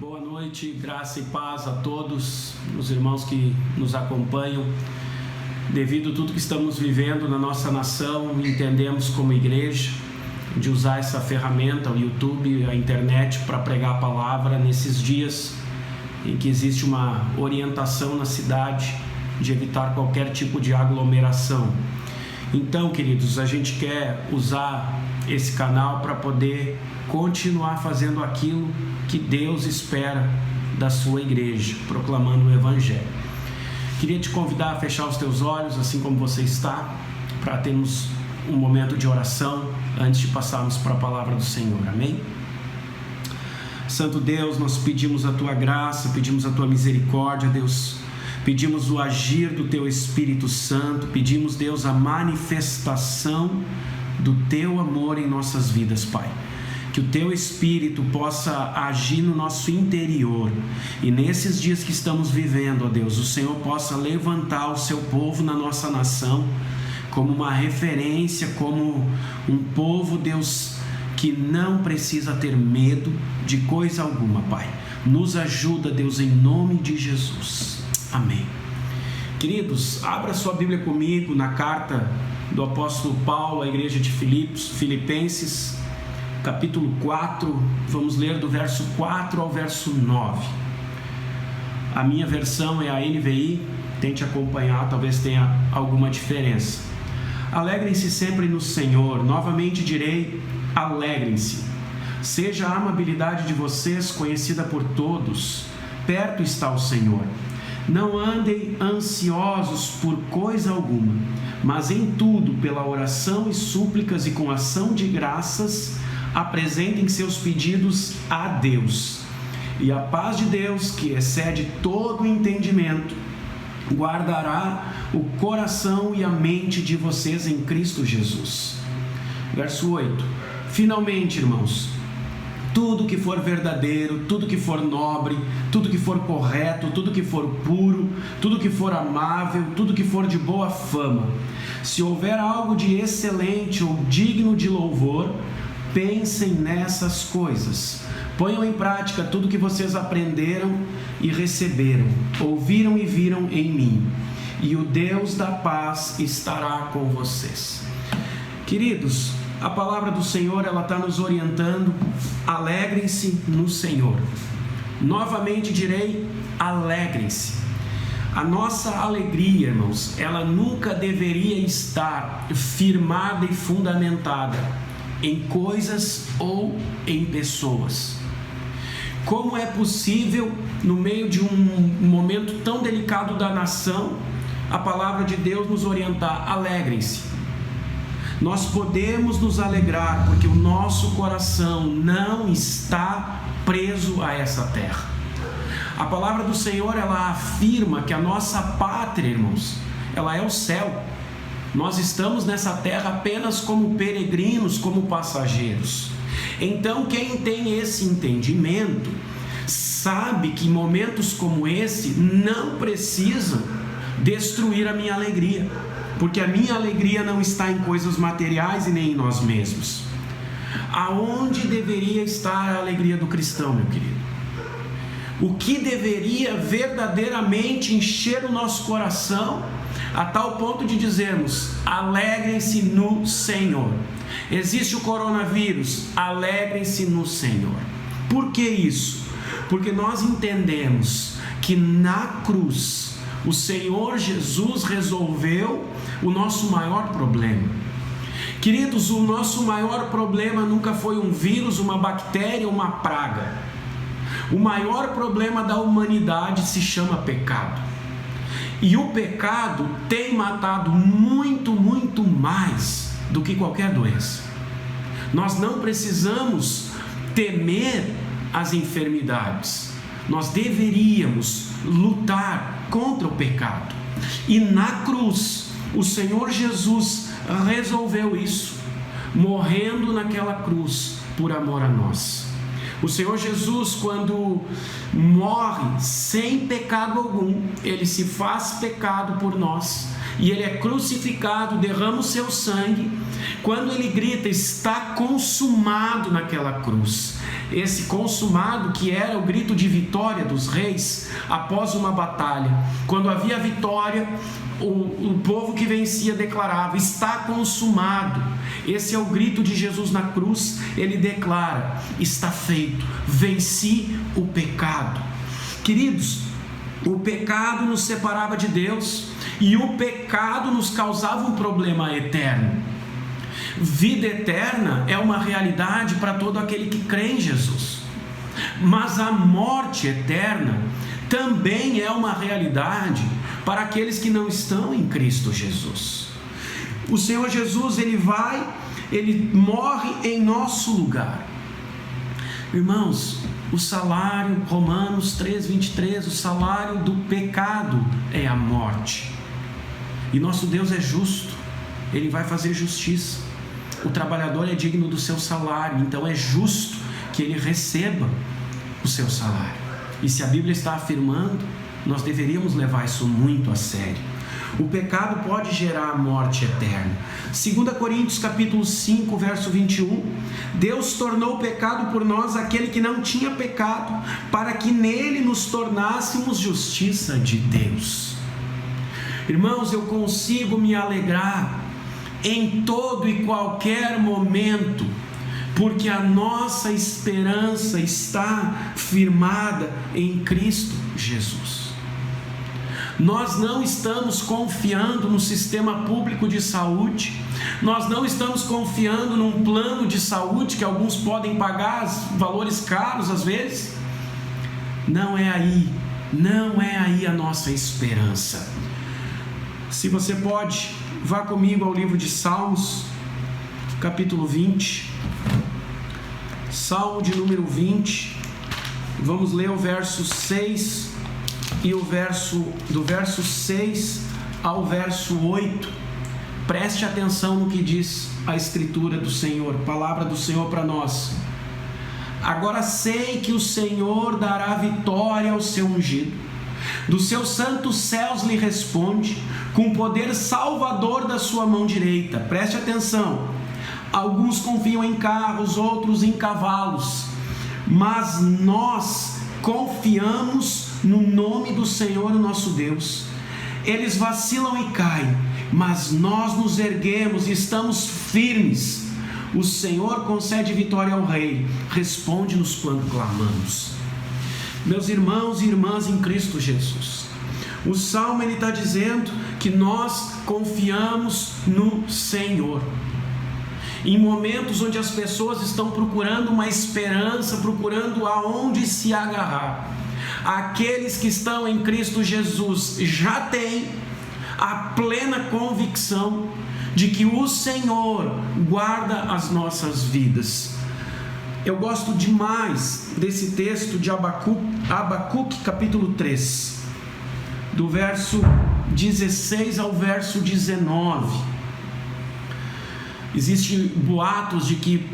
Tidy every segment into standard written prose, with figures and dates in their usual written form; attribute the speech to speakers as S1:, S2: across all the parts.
S1: Boa noite, graça e paz a todos os irmãos que nos acompanham. Devido a tudo que estamos vivendo na nossa nação, entendemos como igreja de usar essa ferramenta, o YouTube, a internet, para pregar a palavra nesses dias em que existe uma orientação na cidade de evitar qualquer tipo de aglomeração. Então, queridos, a gente quer usar esse canal para poder continuar fazendo aquilo que Deus espera da sua igreja, proclamando o Evangelho. Queria te convidar a fechar os teus olhos, assim como você está, para termos um momento de oração antes de passarmos para a palavra do Senhor. Amém? Santo Deus, nós pedimos a tua graça, pedimos a tua misericórdia, Deus. Pedimos o agir do teu Espírito Santo, pedimos, Deus, a manifestação do teu amor em nossas vidas, Pai. Que o teu Espírito possa agir no nosso interior e nesses dias que estamos vivendo, ó Deus, o Senhor possa levantar o seu povo na nossa nação como uma referência, como um povo, Deus, que não precisa ter medo de coisa alguma, Pai. Nos ajuda, Deus, em nome de Jesus. Amém. Queridos, abra sua Bíblia comigo na carta do apóstolo Paulo à igreja de Filipenses, capítulo 4, vamos ler do verso 4 ao verso 9. A minha versão é a NVI, tente acompanhar, talvez tenha alguma diferença. Alegrem-se sempre no Senhor, novamente direi, alegrem-se. Seja a amabilidade de vocês conhecida por todos, perto está o Senhor. Não andem ansiosos por coisa alguma, mas em tudo, pela oração e súplicas e com ação de graças, apresentem seus pedidos a Deus. E a paz de Deus, que excede todo o entendimento, guardará o coração e a mente de vocês em Cristo Jesus. Verso 8. Finalmente, irmãos, tudo que for verdadeiro, tudo que for nobre, tudo que for correto, tudo que for puro, tudo que for amável, tudo que for de boa fama, se houver algo de excelente ou digno de louvor, pensem nessas coisas. Ponham em prática tudo que vocês aprenderam e receberam, ouviram e viram em mim, e o Deus da paz estará com vocês. Queridos, a palavra do Senhor, ela está nos orientando. Alegrem-se no Senhor. Novamente direi, alegrem-se. A nossa alegria, irmãos, ela nunca deveria estar firmada e fundamentada em coisas ou em pessoas. Como é possível, no meio de um momento tão delicado da nação, a palavra de Deus nos orientar? Alegrem-se. Nós podemos nos alegrar porque o nosso coração não está preso a essa terra. A palavra do Senhor, ela afirma que a nossa pátria, irmãos, ela é o céu. Nós estamos nessa terra apenas como peregrinos, como passageiros. Então, quem tem esse entendimento, sabe que momentos como esse não precisam destruir a minha alegria. Porque a minha alegria não está em coisas materiais e nem em nós mesmos. Aonde deveria estar a alegria do cristão, meu querido? O que deveria verdadeiramente encher o nosso coração a tal ponto de dizermos, alegrem-se no Senhor. Existe o coronavírus, alegrem-se no Senhor. Por que isso? Porque nós entendemos que na cruz o Senhor Jesus resolveu o nosso maior problema. Queridos, o nosso maior problema nunca foi um vírus, uma bactéria, uma praga. O maior problema da humanidade se chama pecado. E o pecado tem matado muito, muito mais do que qualquer doença. Nós não precisamos temer as enfermidades. Nós deveríamos lutar contra o pecado. E na cruz, o Senhor Jesus resolveu isso, morrendo naquela cruz por amor a nós. O Senhor Jesus, quando morre sem pecado algum, ele se faz pecado por nós, e ele é crucificado, derrama o seu sangue. Quando ele grita, está consumado naquela cruz, esse consumado que era o grito de vitória dos reis após uma batalha. Quando havia vitória, o povo que vencia declarava: está consumado. Esse é o grito de Jesus na cruz. Ele declara: está feito, venci o pecado. Queridos, o pecado nos separava de Deus e o pecado nos causava um problema eterno. Vida eterna é uma realidade para todo aquele que crê em Jesus, mas a morte eterna também é uma realidade para aqueles que não estão em Cristo Jesus. O Senhor Jesus, ele morre em nosso lugar. Irmãos, o salário, Romanos 3:23, o salário do pecado é a morte. E nosso Deus é justo, Ele vai fazer justiça. O trabalhador é digno do seu salário, então é justo que ele receba o seu salário. E se a Bíblia está afirmando, nós deveríamos levar isso muito a sério. O pecado pode gerar a morte eterna. 2 Coríntios capítulo 5, verso 21, Deus tornou pecado por nós aquele que não tinha pecado, para que nele nos tornássemos justiça de Deus. Irmãos, eu consigo me alegrar em todo e qualquer momento, porque a nossa esperança está firmada em Cristo Jesus. Nós não estamos confiando no sistema público de saúde, nós não estamos confiando num plano de saúde que alguns podem pagar valores caros às vezes. Não é aí a nossa esperança. Se você pode, vá comigo ao livro de Salmos, capítulo 20, Salmo de número 20, vamos ler o verso 6 e do verso 6 ao verso 8, preste atenção no que diz a Escritura do Senhor, palavra do Senhor para nós. Agora sei que o Senhor dará vitória ao seu ungido, dos seus santos céus lhe responde, com poder salvador da sua mão direita. Preste atenção, alguns confiam em carros, outros em cavalos, mas nós confiamos no nome do Senhor, o nosso Deus. Eles vacilam e caem, mas nós nos erguemos e estamos firmes. O Senhor concede vitória ao rei, responde-nos quando clamamos. Meus irmãos e irmãs em Cristo Jesus, o Salmo está dizendo que nós confiamos no Senhor. Em momentos onde as pessoas estão procurando uma esperança, procurando aonde se agarrar, aqueles que estão em Cristo Jesus já têm a plena convicção de que o Senhor guarda as nossas vidas. Eu gosto demais desse texto de Abacuque capítulo 3, do verso 16 ao verso 19. Existem boatos de que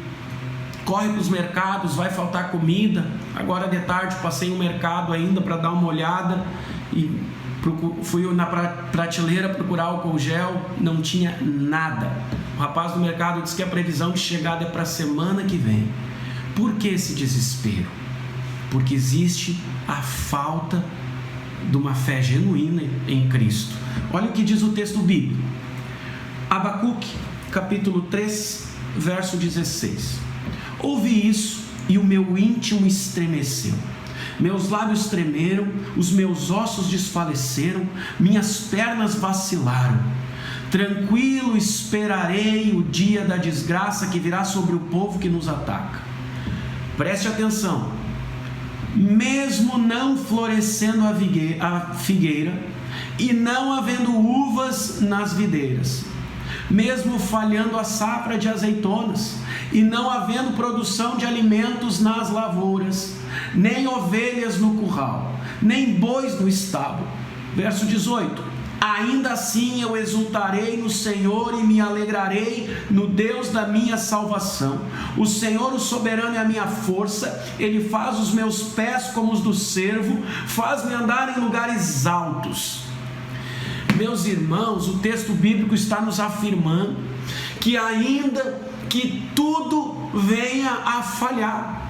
S1: corre para os mercados, vai faltar comida. Agora de tarde passei no mercado ainda para dar uma olhada e fui na prateleira procurar álcool gel, não tinha nada. O rapaz do mercado disse que a previsão de chegada é para a semana que vem. Por que esse desespero? Porque existe a falta de uma fé genuína em Cristo. Olha o que diz o texto bíblico. Abacuque, capítulo 3, verso 16. Ouvi isso e o meu íntimo estremeceu. Meus lábios tremeram, os meus ossos desfaleceram, minhas pernas vacilaram. Tranquilo esperarei o dia da desgraça que virá sobre o povo que nos ataca. Preste atenção, mesmo não florescendo a figueira e não havendo uvas nas videiras, mesmo falhando a safra de azeitonas e não havendo produção de alimentos nas lavouras, nem ovelhas no curral, nem bois no estábulo. Verso 18. Ainda assim eu exultarei no Senhor e me alegrarei no Deus da minha salvação. O Senhor, o soberano, é a minha força. Ele faz os meus pés como os do cervo, faz-me andar em lugares altos. Meus irmãos, o texto bíblico está nos afirmando que ainda que tudo venha a falhar,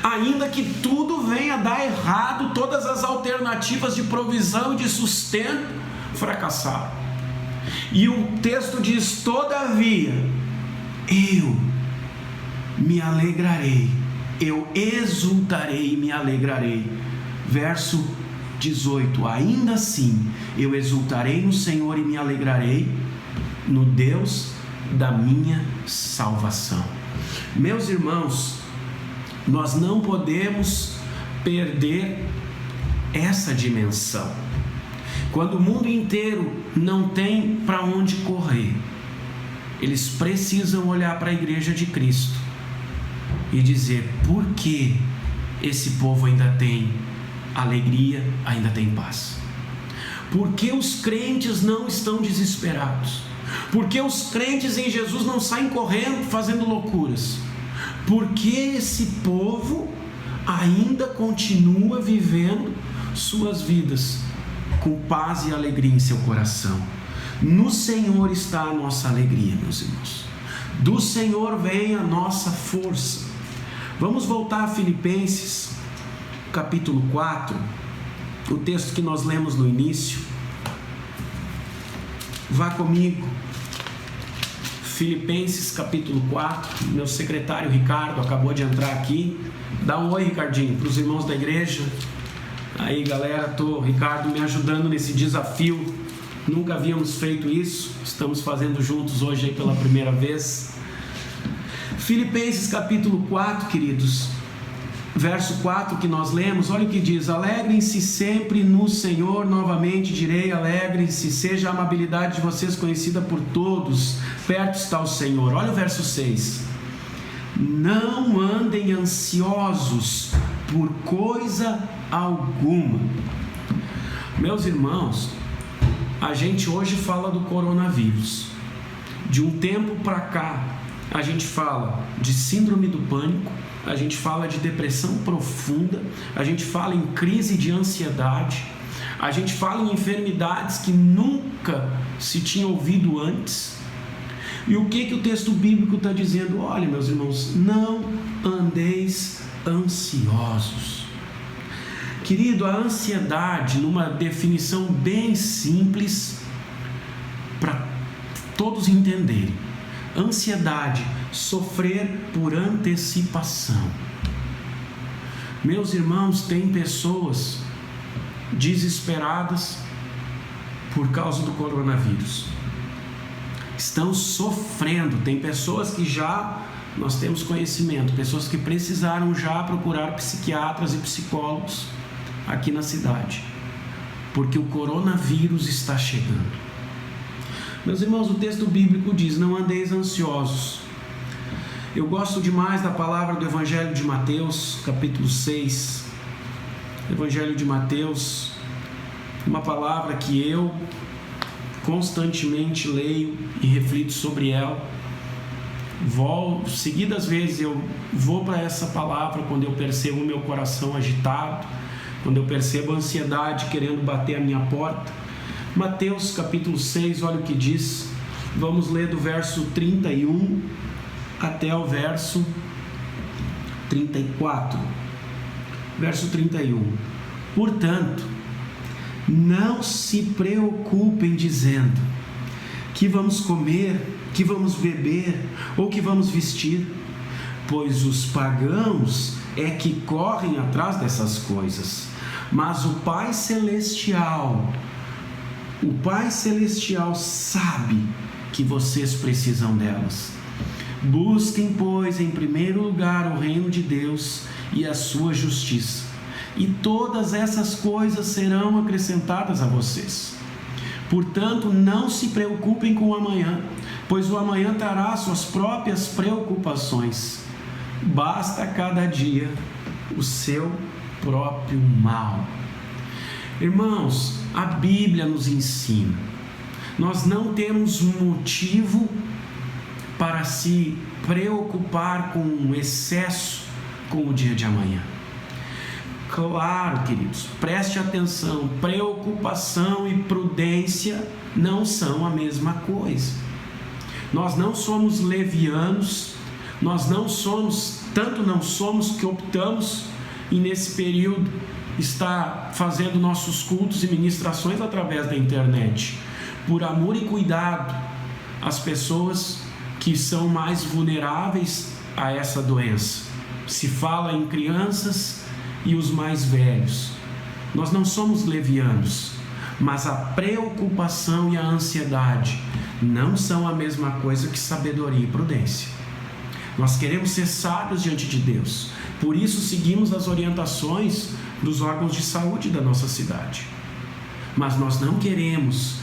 S1: ainda que tudo venha a dar errado, todas as alternativas de provisão e de sustento fracassaram. E o texto diz: todavia, eu me alegrarei, eu exultarei e me alegrarei. Verso 18: ainda assim, eu exultarei no Senhor e me alegrarei no Deus da minha salvação. Meus irmãos, nós não podemos perder essa dimensão. Quando o mundo inteiro não tem para onde correr, eles precisam olhar para a igreja de Cristo e dizer: por que esse povo ainda tem alegria, ainda tem paz? Por que os crentes não estão desesperados? Por que os crentes em Jesus não saem correndo, fazendo loucuras? Por que esse povo ainda continua vivendo suas vidas com paz e alegria em seu coração? No Senhor está a nossa alegria, meus irmãos. Do Senhor vem a nossa força. Vamos voltar a Filipenses, capítulo 4, o texto que nós lemos no início. Vá comigo. Filipenses, capítulo 4. Meu secretário Ricardo acabou de entrar aqui. Dá um oi, Ricardinho, para os irmãos da igreja. Aí, galera, Ricardo me ajudando nesse desafio. Nunca havíamos feito isso. Estamos fazendo juntos hoje aí pela primeira vez. Filipenses, capítulo 4, queridos. Verso 4 que nós lemos, olha o que diz: alegrem-se sempre no Senhor. Novamente direi, alegrem-se, seja a amabilidade de vocês conhecida por todos, perto está o Senhor. Olha o verso 6: não andem ansiosos por coisa alguma. Meus irmãos, a gente hoje fala do coronavírus. De um tempo para cá, a gente fala de síndrome do pânico, a gente fala de depressão profunda, a gente fala em crise de ansiedade, a gente fala em enfermidades que nunca se tinha ouvido antes. E o que o texto bíblico está dizendo? Olha, meus irmãos, não andeis ansiosos. Querido, a ansiedade, numa definição bem simples, para todos entenderem: ansiedade, sofrer por antecipação. Meus irmãos, tem pessoas desesperadas por causa do coronavírus. Estão sofrendo. Tem pessoas que já, nós temos conhecimento, pessoas que precisaram já procurar psiquiatras e psicólogos aqui na cidade, porque o coronavírus está chegando. Meus irmãos, o texto bíblico diz: não andeis ansiosos. Eu gosto demais da palavra do Evangelho de Mateus, capítulo 6. Evangelho de Mateus, uma palavra que eu constantemente leio e reflito sobre ela. Seguidas vezes eu vou para essa palavra quando eu percebo o meu coração agitado, quando eu percebo a ansiedade querendo bater a minha porta. Mateus capítulo 6, olha o que diz. Vamos ler do verso 31 até o verso 34. Verso 31. Portanto, não se preocupem dizendo: que vamos comer, que vamos beber, ou que vamos vestir, pois os pagãos é que correm atrás dessas coisas. Mas o Pai Celestial sabe que vocês precisam delas. Busquem, pois, em primeiro lugar o reino de Deus e a sua justiça, e todas essas coisas serão acrescentadas a vocês. Portanto, não se preocupem com o amanhã, pois o amanhã trará suas próprias preocupações. Basta cada dia o seu próprio mal. Irmãos, a Bíblia nos ensina: nós não temos motivo para se preocupar com o excesso com o dia de amanhã. Claro, queridos, preste atenção, preocupação e prudência não são a mesma coisa. Nós não somos levianos, nós não somos Tanto não somos que optamos em, nesse período, estar fazendo nossos cultos e ministrações através da internet, por amor e cuidado às pessoas que são mais vulneráveis a essa doença. Se fala em crianças e os mais velhos. Nós não somos levianos, mas a preocupação e a ansiedade não são a mesma coisa que sabedoria e prudência. Nós queremos ser sábios diante de Deus, por isso seguimos as orientações dos órgãos de saúde da nossa cidade. Mas nós não queremos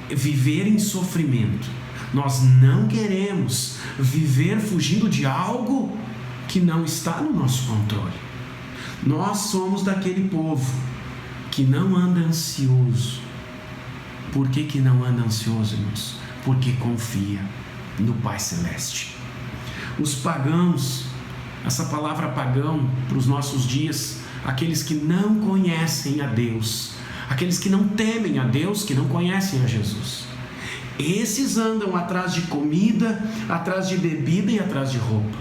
S1: viver em sofrimento, nós não queremos viver fugindo de algo que não está no nosso controle. Nós somos daquele povo que não anda ansioso. Por que não anda ansioso, irmãos? Porque confia no Pai Celeste. Os pagãos, essa palavra pagão para os nossos dias, aqueles que não conhecem a Deus, aqueles que não temem a Deus, que não conhecem a Jesus, esses andam atrás de comida, atrás de bebida e atrás de roupa.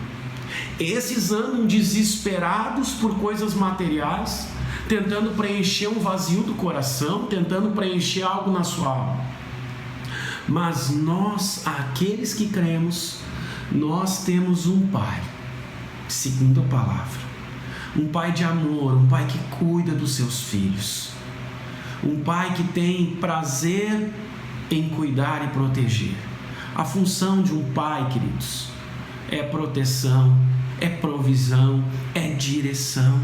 S1: Esses andam desesperados por coisas materiais, tentando preencher um vazio do coração, tentando preencher algo na sua alma. Mas nós, aqueles que cremos, nós temos um Pai, segundo a palavra, um Pai de amor, um Pai que cuida dos seus filhos, um Pai que tem prazer em cuidar e proteger. A função de um Pai, queridos, é proteção, é provisão, é direção.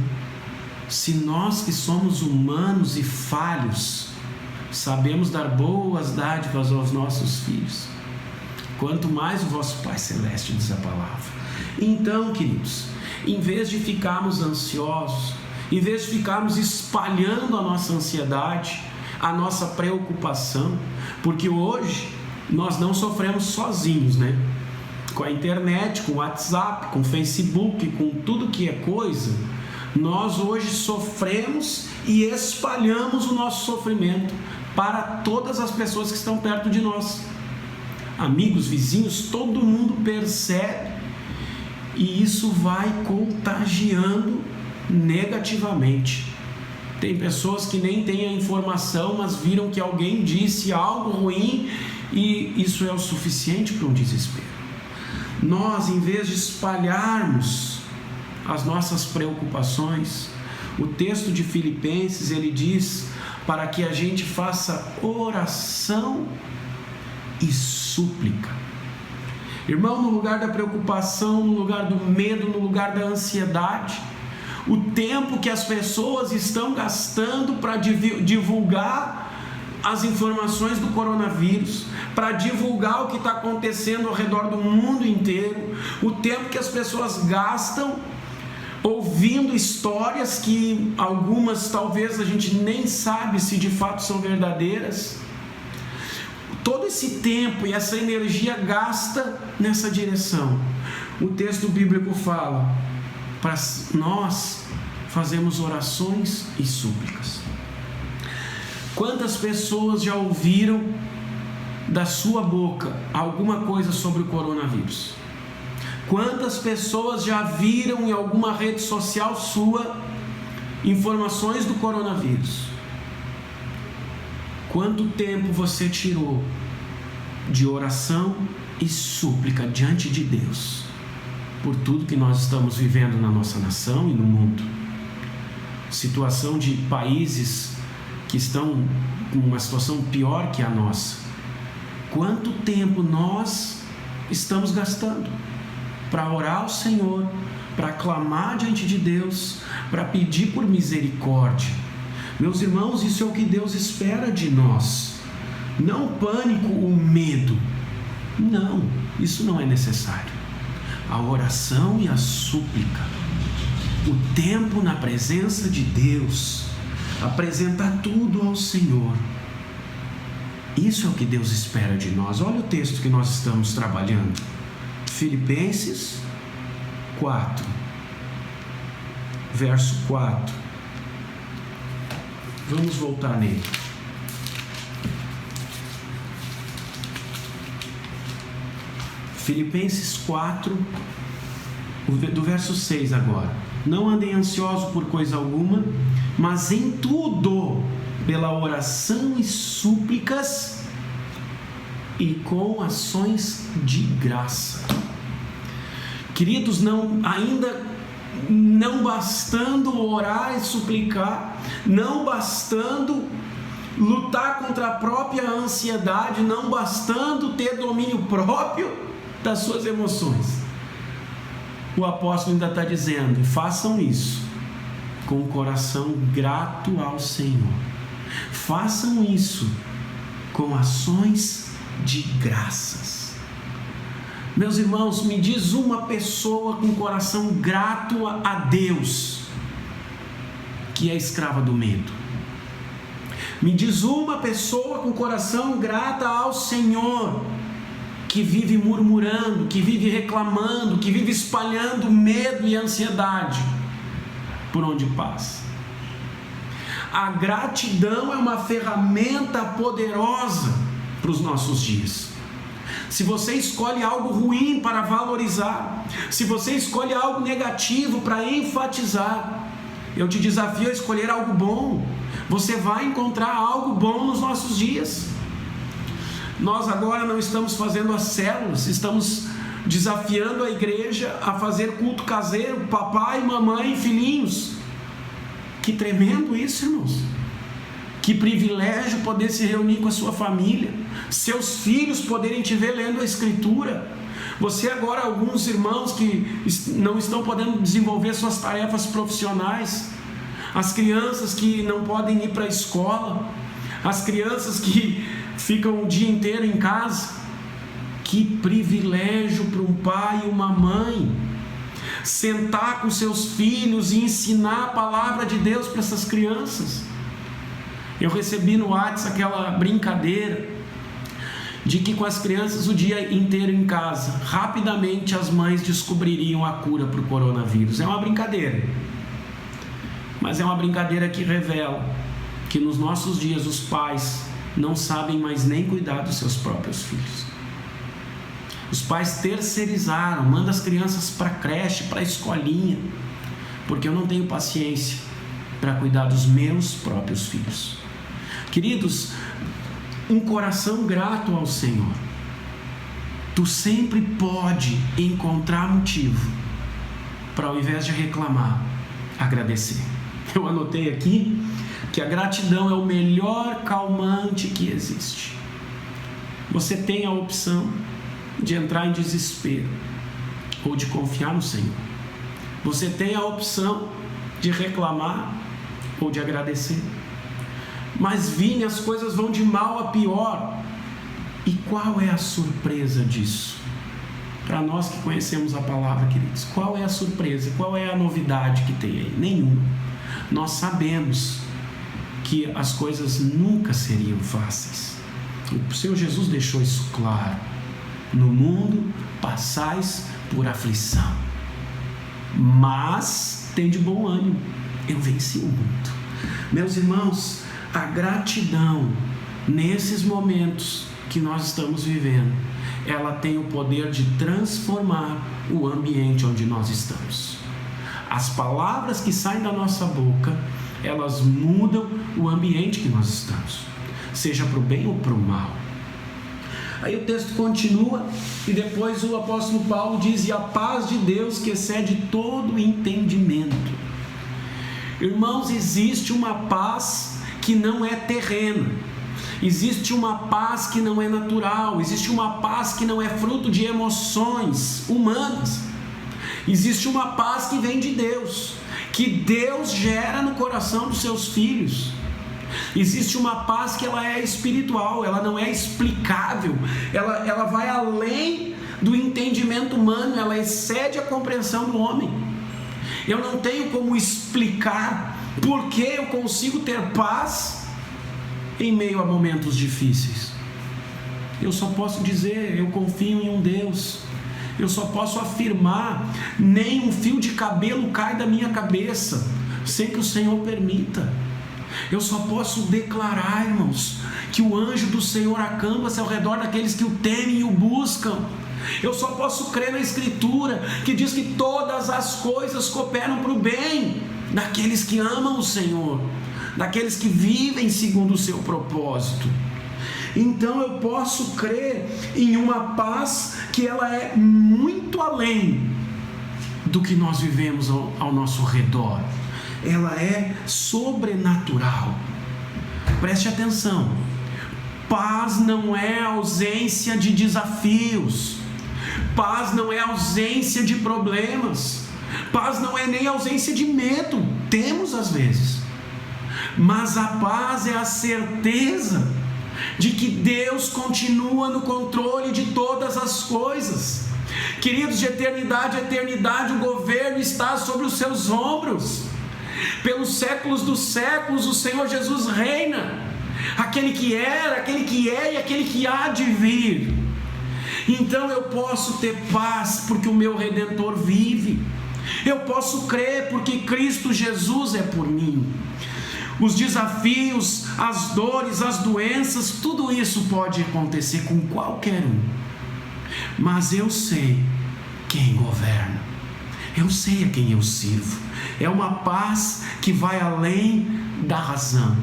S1: Se nós que somos humanos e falhos sabemos dar boas dádivas aos nossos filhos, quanto mais o vosso Pai Celeste, diz a palavra. Então, queridos, em vez de ficarmos ansiosos, em vez de ficarmos espalhando a nossa ansiedade, a nossa preocupação, porque hoje nós não sofremos sozinhos, né? Com a internet, com o WhatsApp, com o Facebook, com tudo que é coisa, nós hoje sofremos e espalhamos o nosso sofrimento para todas as pessoas que estão perto de nós. Amigos, vizinhos, todo mundo percebe, e isso vai contagiando negativamente. Tem pessoas que nem têm a informação, mas viram que alguém disse algo ruim e isso é o suficiente para um desespero. Nós, em vez de espalharmos as nossas preocupações, o texto de Filipenses, ele diz para que a gente faça oração e súplica. Irmão, no lugar da preocupação, no lugar do medo, no lugar da ansiedade, o tempo que as pessoas estão gastando para divulgar as informações do coronavírus, para divulgar o que está acontecendo ao redor do mundo inteiro, o tempo que as pessoas gastam ouvindo histórias que algumas talvez a gente nem sabe se de fato são verdadeiras. Todo esse tempo e essa energia gasta nessa direção. O texto bíblico fala para nós fazermos orações e súplicas. Quantas pessoas já ouviram da sua boca alguma coisa sobre o coronavírus? Quantas pessoas já viram em alguma rede social sua informações do coronavírus? Quanto tempo você tirou de oração e súplica diante de Deus por tudo que nós estamos vivendo na nossa nação e no mundo? Situação de países que estão com uma situação pior que a nossa. Quanto tempo nós estamos gastando para orar ao Senhor, para clamar diante de Deus, para pedir por misericórdia? Meus irmãos, isso é o que Deus espera de nós. Não o pânico, o medo. Não, isso não é necessário. A oração e a súplica, o tempo na presença de Deus, apresentar tudo ao Senhor. Isso é o que Deus espera de nós. Olha o texto que nós estamos trabalhando. Filipenses 4, verso 4. Vamos voltar nele. Filipenses 4, do verso 6 agora. Não andem ansiosos por coisa alguma, mas em tudo, pela oração e súplicas e com ações de graça. Queridos, ainda não bastando orar e suplicar, não bastando lutar contra a própria ansiedade, não bastando ter domínio próprio das suas emoções, o apóstolo ainda está dizendo: façam isso com o coração grato ao Senhor, façam isso com ações de graças. Meus irmãos, me diz uma pessoa com coração grato a Deus que é escrava do medo. Me diz uma pessoa com coração grata ao Senhor que vive murmurando, que vive reclamando, que vive espalhando medo e ansiedade por onde passa. A gratidão é uma ferramenta poderosa para os nossos dias. Se você escolhe algo ruim para valorizar, se você escolhe algo negativo para enfatizar, eu te desafio a escolher algo bom. Você vai encontrar algo bom nos nossos dias. Nós agora não estamos fazendo as células, estamos desafiando a igreja a fazer culto caseiro, papai, mamãe, filhinhos. Que tremendo isso, irmãos. Que privilégio poder se reunir com a sua família, seus filhos poderem te ver lendo a Escritura. Você agora, alguns irmãos que não estão podendo desenvolver suas tarefas profissionais, as crianças que não podem ir para a escola, as crianças que ficam o dia inteiro em casa. Que privilégio para um pai e uma mãe sentar com seus filhos e ensinar a palavra de Deus para essas crianças. Eu recebi no WhatsApp aquela brincadeira de que com as crianças o dia inteiro em casa, rapidamente as mães descobririam a cura para o coronavírus. É uma brincadeira, mas é uma brincadeira que revela que nos nossos dias os pais não sabem mais nem cuidar dos seus próprios filhos. Os pais terceirizaram, mandam as crianças para a creche, para a escolinha, porque eu não tenho paciência para cuidar dos meus próprios filhos. Queridos, um coração grato ao Senhor, tu sempre pode encontrar motivo para, ao invés de reclamar, agradecer. Eu anotei aqui que a gratidão é o melhor calmante que existe. Você tem a opção de entrar em desespero ou de confiar no Senhor. Você tem a opção de reclamar ou de agradecer. Mas Vini, as coisas vão de mal a pior. E qual é a surpresa disso? Para nós que conhecemos a palavra, queridos, qual é a surpresa? Qual é a novidade que tem aí? Nenhuma. Nós sabemos que as coisas nunca seriam fáceis. O Senhor Jesus deixou isso claro. No mundo passais por aflição, mas tem de bom ânimo, eu venci o mundo. Meus irmãos, a gratidão nesses momentos que nós estamos vivendo, ela tem o poder de transformar o ambiente onde nós estamos. As palavras que saem da nossa boca, elas mudam o ambiente que nós estamos, seja para o bem ou para o mal. Aí o texto continua e depois o apóstolo Paulo diz: e a paz de Deus que excede todo entendimento. Irmãos, existe uma paz que não é terrena, existe uma paz que não é natural, existe uma paz que não é fruto de emoções humanas, existe uma paz que vem de Deus, que Deus gera no coração dos seus filhos. Existe uma paz que ela é espiritual, ela não é explicável, ela vai além do entendimento humano, ela excede a compreensão do homem. Eu não tenho como explicar por que eu consigo ter paz em meio a momentos difíceis. Eu só posso dizer, eu confio em um Deus. Eu só posso afirmar, nem um fio de cabelo cai da minha cabeça sem que o Senhor permita. Eu só posso declarar, irmãos, que o anjo do Senhor acampa-se ao redor daqueles que o temem e o buscam. Eu só posso crer na Escritura, que diz que todas as coisas cooperam para o bem daqueles que amam o Senhor, daqueles que vivem segundo o seu propósito. Então eu posso crer em uma paz que ela é muito além do que nós vivemos ao nosso redor. Ela é sobrenatural. Preste atenção. Paz não é ausência de desafios. Paz não é ausência de problemas. Paz não é nem ausência de medo. Temos às vezes. Mas a paz é a certeza de que Deus continua no controle de todas as coisas. Queridos, de eternidade a eternidade, o governo está sobre os seus ombros. Pelos séculos dos séculos, o Senhor Jesus reina. Aquele que era, aquele que é e aquele que há de vir. Então eu posso ter paz porque o meu Redentor vive. Eu posso crer porque Cristo Jesus é por mim. Os desafios, as dores, as doenças, tudo isso pode acontecer com qualquer um. Mas eu sei quem governa. Eu sei a quem eu sirvo. É uma paz que vai além da razão.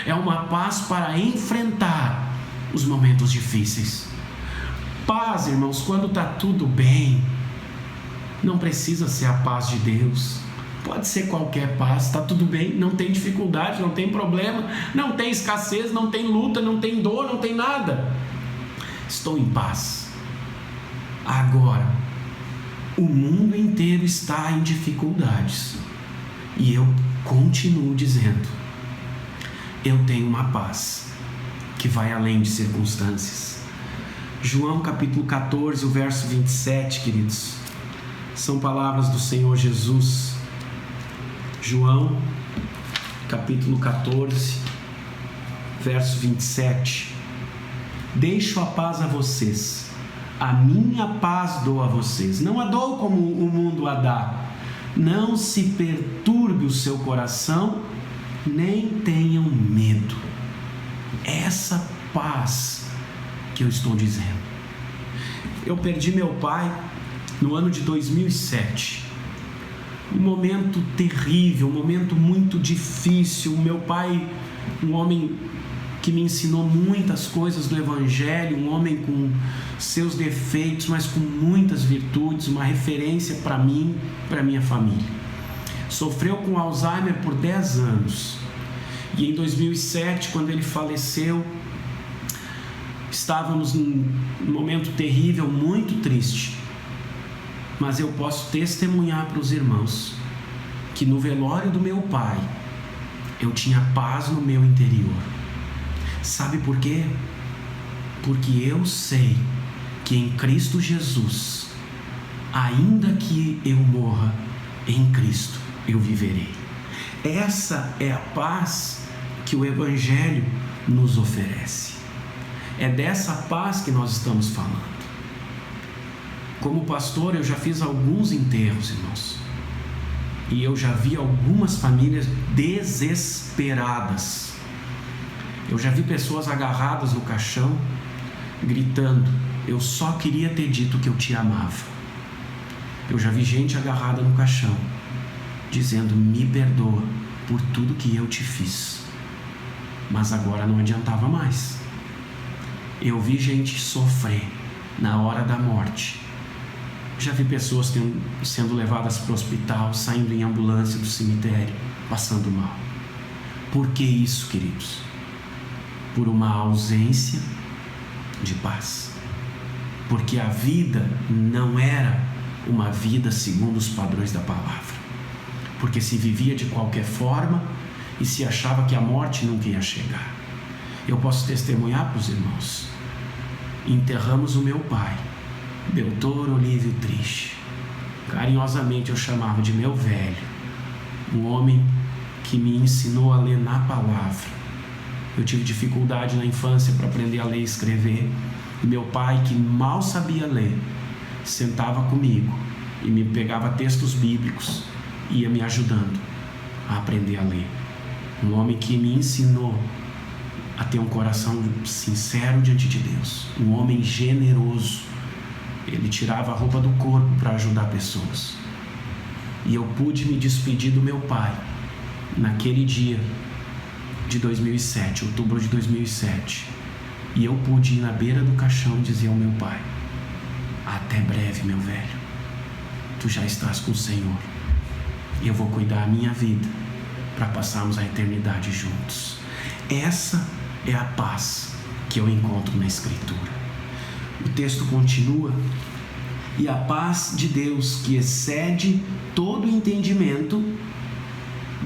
S1: É uma paz para enfrentar os momentos difíceis. Paz, irmãos, quando está tudo bem, não precisa ser a paz de Deus. Pode ser qualquer paz, está tudo bem, não tem dificuldade, não tem problema, não tem escassez, não tem luta, não tem dor, não tem nada. Estou em paz. Agora, o mundo inteiro está em dificuldades. E eu continuo dizendo, eu tenho uma paz que vai além de circunstâncias. João capítulo 14, o verso 27, queridos, são palavras do Senhor Jesus. João capítulo 14, verso 27. Deixo a paz a vocês, a minha paz dou a vocês, não a dou como o mundo a dá. Não se perturbe o seu coração, nem tenham medo. Essa paz que eu estou dizendo. Eu perdi meu pai no ano de 2007. Um momento terrível, um momento muito difícil. Meu pai, um homem que me ensinou muitas coisas do Evangelho, um homem com seus defeitos, mas com muitas virtudes, uma referência para mim, para minha família. Sofreu com Alzheimer por 10 anos. E em 2007, quando ele faleceu, estávamos num momento terrível, muito triste. Mas eu posso testemunhar para os irmãos que no velório do meu pai, eu tinha paz no meu interior. Sabe por quê? Porque eu sei que em Cristo Jesus, ainda que eu morra, em Cristo eu viverei. Essa é a paz que o Evangelho nos oferece. É dessa paz que nós estamos falando. Como pastor, eu já fiz alguns enterros, irmãos. E eu já vi algumas famílias desesperadas. Eu já vi pessoas agarradas no caixão, gritando: eu só queria ter dito que eu te amava. Eu já vi gente agarrada no caixão, dizendo: me perdoa por tudo que eu te fiz. Mas agora não adiantava mais. Eu vi gente sofrer na hora da morte. Já vi pessoas sendo levadas para o hospital, saindo em ambulância do cemitério, passando mal. Por que isso, queridos? Por uma ausência de paz. Porque a vida não era uma vida segundo os padrões da palavra. Porque se vivia de qualquer forma e se achava que a morte nunca ia chegar. Eu posso testemunhar para os irmãos. Enterramos o meu pai, Doutor Olívio Triste. Carinhosamente eu chamava de meu velho. Um homem que me ensinou a ler na palavra. Eu tive dificuldade na infância para aprender a ler e escrever. E meu pai, que mal sabia ler, sentava comigo e me pegava textos bíblicos e ia me ajudando a aprender a ler. Um homem que me ensinou a ter um coração sincero diante de Deus. Um homem generoso. Ele tirava a roupa do corpo para ajudar pessoas. E eu pude me despedir do meu pai naquele dia de 2007, outubro de 2007. E eu pude ir na beira do caixão e dizer ao meu pai: até breve, meu velho, tu já estás com o Senhor, e eu vou cuidar da minha vida para passarmos a eternidade juntos. Essa é a paz que eu encontro na Escritura. O texto continua: e a paz de Deus, que excede todo entendimento,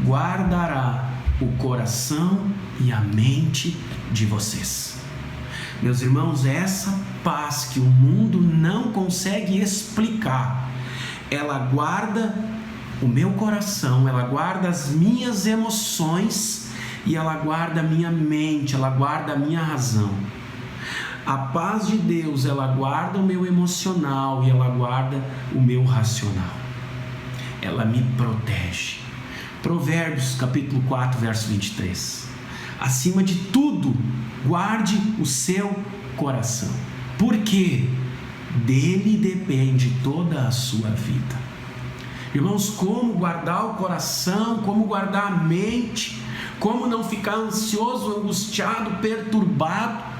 S1: guardará o coração e a mente de vocês. Meus irmãos, essa paz que o mundo não consegue explicar, ela guarda o meu coração, ela guarda as minhas emoções e ela guarda a minha mente, ela guarda a minha razão. A paz de Deus, ela guarda o meu emocional e ela guarda o meu racional. Ela me protege. Provérbios capítulo 4, verso 23. Acima de tudo, guarde o seu coração, porque dele depende toda a sua vida. Irmãos, como guardar o coração, como guardar a mente, como não ficar ansioso, angustiado, perturbado.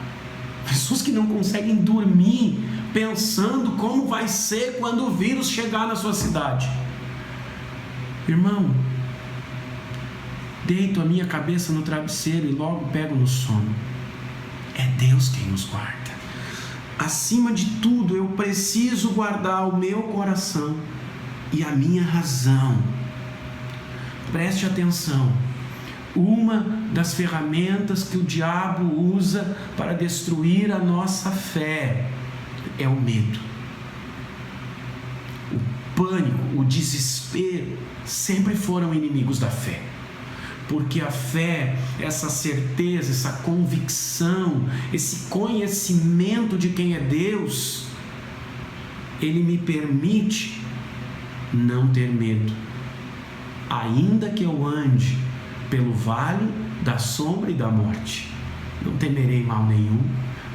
S1: Pessoas que não conseguem dormir pensando como vai ser quando o vírus chegar na sua cidade. Irmão, deito a minha cabeça no travesseiro e logo pego no sono. É Deus quem nos guarda. Acima de tudo, eu preciso guardar o meu coração e a minha razão. Preste atenção. Uma das ferramentas que o diabo usa para destruir a nossa fé é o medo. O pânico, o desespero sempre foram inimigos da fé. Porque a fé, essa certeza, essa convicção, esse conhecimento de quem é Deus, ele me permite não ter medo. Ainda que eu ande pelo vale da sombra e da morte, não temerei mal nenhum.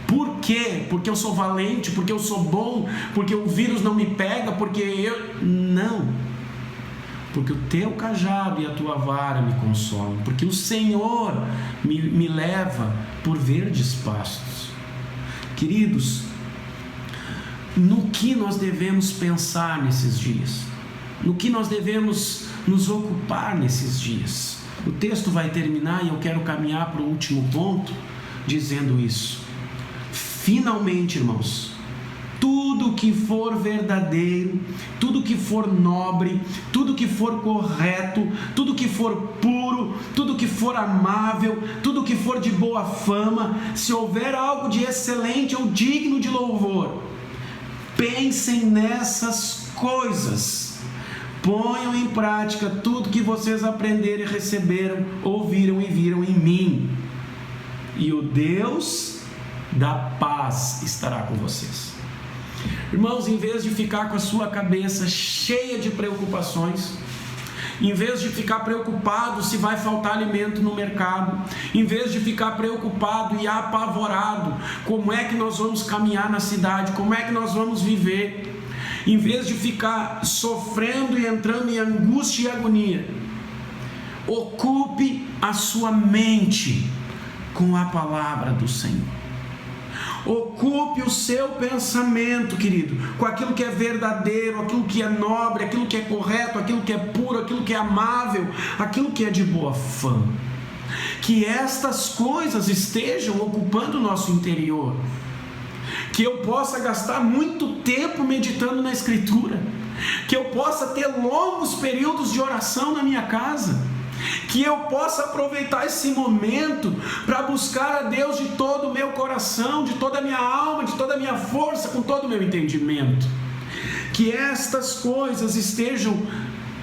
S1: Por quê? Porque eu sou valente, porque eu sou bom, porque o vírus não me pega, porque eu... Não. Porque o teu cajado e a tua vara me consolam, porque o Senhor me leva por verdes pastos. Queridos, no que nós devemos pensar nesses dias? No que nós devemos nos ocupar nesses dias? O texto vai terminar e eu quero caminhar para o último ponto dizendo isso. Finalmente, irmãos, tudo que for verdadeiro, tudo que for nobre, tudo que for correto, tudo que for puro, tudo que for amável, tudo que for de boa fama, se houver algo de excelente ou digno de louvor, pensem nessas coisas. Ponham em prática tudo que vocês aprenderam e receberam, ouviram e viram em mim. E o Deus da paz estará com vocês. Irmãos, em vez de ficar com a sua cabeça cheia de preocupações, em vez de ficar preocupado se vai faltar alimento no mercado, em vez de ficar preocupado e apavorado, como é que nós vamos caminhar na cidade, como é que nós vamos viver, em vez de ficar sofrendo e entrando em angústia e agonia, ocupe a sua mente com a palavra do Senhor. Ocupe o seu pensamento, querido, com aquilo que é verdadeiro, aquilo que é nobre, aquilo que é correto, aquilo que é puro, aquilo que é amável, aquilo que é de boa fama. Que estas coisas estejam ocupando o nosso interior. Que eu possa gastar muito tempo meditando na Escritura. Que eu possa ter longos períodos de oração na minha casa. Que eu possa aproveitar esse momento para buscar a Deus de todo o meu coração, de toda a minha alma, de toda a minha força, com todo o meu entendimento. Que estas coisas estejam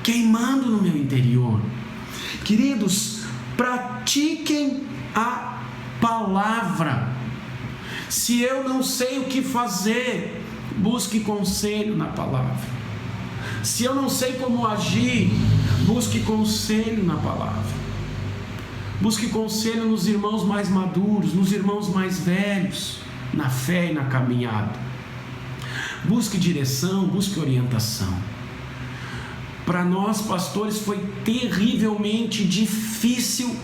S1: queimando no meu interior. Queridos, pratiquem a palavra. Se eu não sei o que fazer, busque conselho na palavra. Se eu não sei como agir, busque conselho na palavra. Busque conselho nos irmãos mais maduros, nos irmãos mais velhos, na fé e na caminhada. busque direção, busque orientação. Para nós, pastores, foi terrivelmente difícil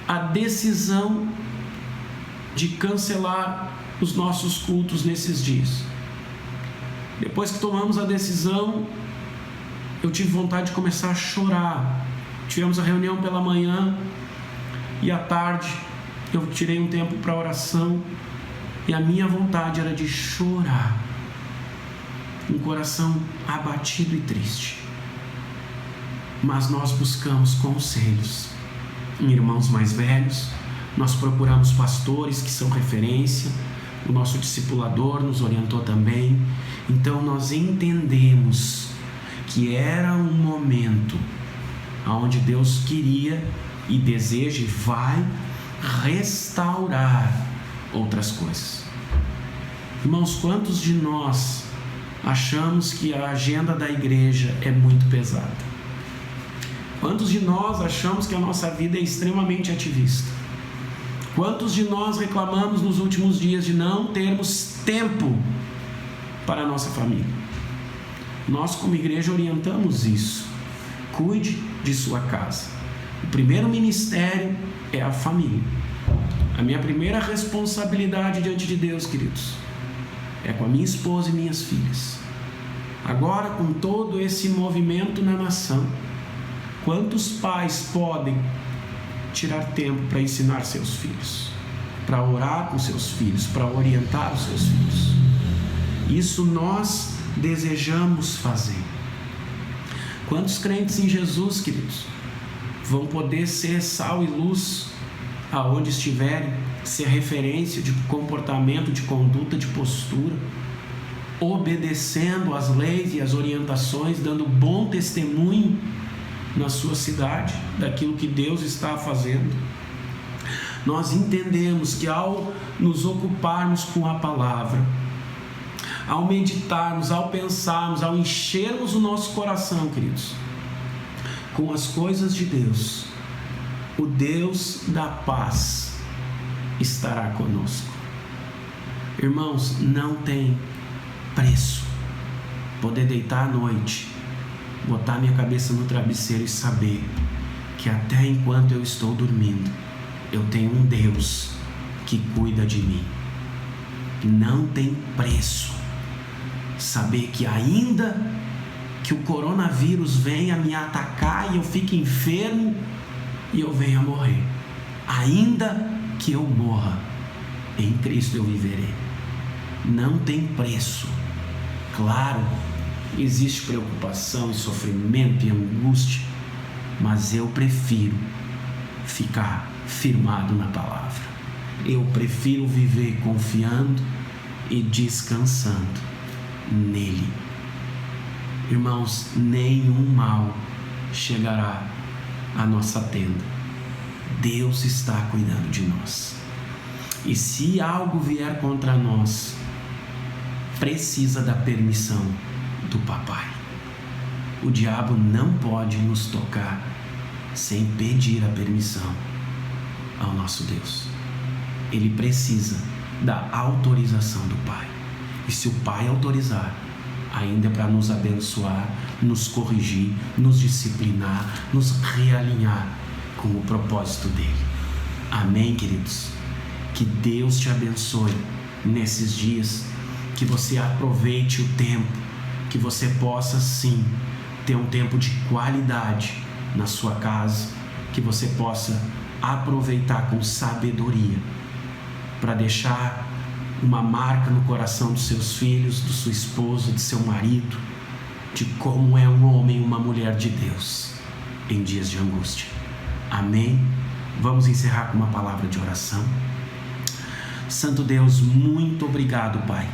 S1: a decisão de cancelar os nossos cultos nesses dias. Depois que tomamos a decisão, eu tive vontade de começar a chorar. Tivemos a reunião pela manhã e à tarde eu tirei um tempo para oração e a minha vontade era de chorar, um coração abatido e triste. Mas nós buscamos conselhos em irmãos mais velhos, nós procuramos pastores que são referência, o nosso discipulador nos orientou também. Então nós entendemos que era um momento onde Deus queria e deseja e vai restaurar outras coisas. Irmãos, quantos de nós achamos que a agenda da igreja é muito pesada? Quantos de nós achamos que a nossa vida é extremamente ativista? Quantos de nós reclamamos nos últimos dias de não termos tempo para a nossa família? Nós, como igreja, orientamos isso. Cuide de sua casa. O primeiro ministério é a família. A minha primeira responsabilidade diante de Deus, queridos, é com a minha esposa e minhas filhas. Agora, com todo esse movimento na nação, quantos pais podem tirar tempo para ensinar seus filhos, para orar com seus filhos, para orientar os seus filhos? Isso nós desejamos fazer. Quantos crentes em Jesus, queridos, vão poder ser sal e luz aonde estiverem, ser referência de comportamento, de conduta, de postura, obedecendo às leis e às orientações, dando bom testemunho na sua cidade daquilo que Deus está fazendo? Nós entendemos que ao nos ocuparmos com a palavra, ao meditarmos, ao pensarmos, ao enchermos o nosso coração, queridos, com as coisas de Deus, o Deus da paz estará conosco. Irmãos, não tem preço poder deitar à noite, botar minha cabeça no travesseiro e saber que até enquanto eu estou dormindo, eu tenho um Deus que cuida de mim. Não tem preço saber que ainda que o coronavírus venha me atacar e eu fique enfermo e eu venha morrer, ainda que eu morra, em Cristo eu viverei. Não tem preço. Claro, existe preocupação e sofrimento e angústia, mas eu prefiro ficar firmado na palavra. Eu prefiro viver confiando e descansando nele. Irmãos, nenhum mal chegará à nossa tenda. Deus está cuidando de nós. E se algo vier contra nós, precisa da permissão do papai. O diabo não pode nos tocar sem pedir a permissão ao nosso Deus. Ele precisa da autorização do pai. E se o pai autorizar, ainda é para nos abençoar, nos corrigir, nos disciplinar, nos realinhar com o propósito dele. Amém, queridos? Que Deus te abençoe nesses dias, que você aproveite o tempo, que você possa sim ter um tempo de qualidade na sua casa, que você possa aproveitar com sabedoria para deixar uma marca no coração dos seus filhos, de sua esposa, de seu marido, de como é um homem e uma mulher de Deus em dias de angústia. Amém? Vamos encerrar com uma palavra de oração. Santo Deus, muito obrigado, Pai,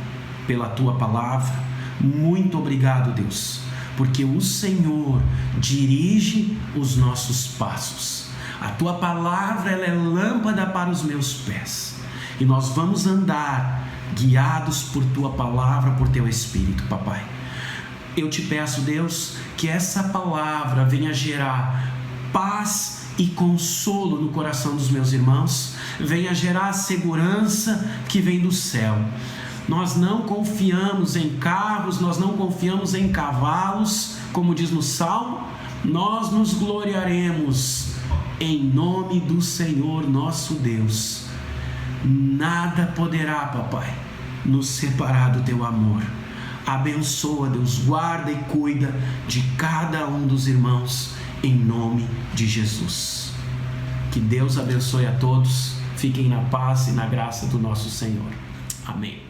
S1: pela Tua palavra. Muito obrigado, Deus, porque o Senhor dirige os nossos passos. A Tua palavra, ela é lâmpada para os meus pés. E nós vamos andar guiados por Tua palavra, por Teu Espírito, Papai. Eu te peço, Deus, que essa palavra venha gerar paz e consolo no coração dos meus irmãos, venha gerar a segurança que vem do céu. Nós não confiamos em carros, nós não confiamos em cavalos, como diz no Salmo. Nós nos gloriaremos em nome do Senhor nosso Deus. Nada poderá, papai, nos separar do teu amor. Abençoa, Deus, guarda e cuida de cada um dos irmãos, em nome de Jesus. Que Deus abençoe a todos. Fiquem na paz e na graça do nosso Senhor. Amém.